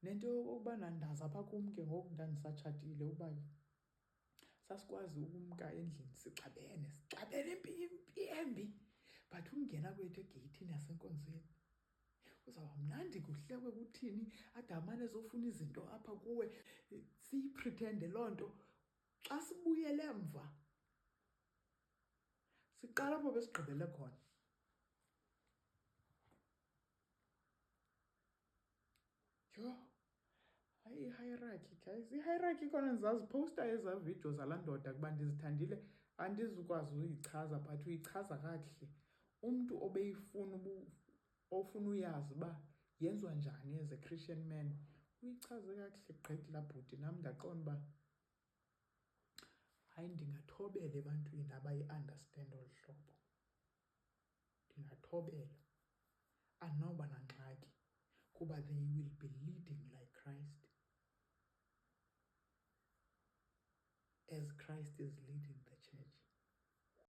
nento yokubana ndaza apha kum ke ngoku ndandisatshatile uba sasikwazi ukumka endlini sixabene impi embi, but ukungena kwethu egeyithini yasenkonzweni kuzawuba mnandi kuhlekwe kuthini, ade amane ezofuna izinto apha kuwe, siyipritende loo nto. Xa sibuyele emva siqala apho besigqibele khona. Yho, hayi i-hierarchy guys, i-hierarchy khona ndizazipowusta ezaa videos zalaa ndoda kuba ndizithandile. Andizukwazi uyichaza but uyichaza kakuhle. Umntu obeyifuna ofuna uyazi uba yenziwa njani as a Christian man, uyichaze kakuhle gqithi laa bhuti. Nam ndaqonda uba hayi ndingathobela ebantwini abayi-understand olu hlobo, ndingathobela. Andinoba nangxaki kuba they will be leading like Christ, as Christ is leading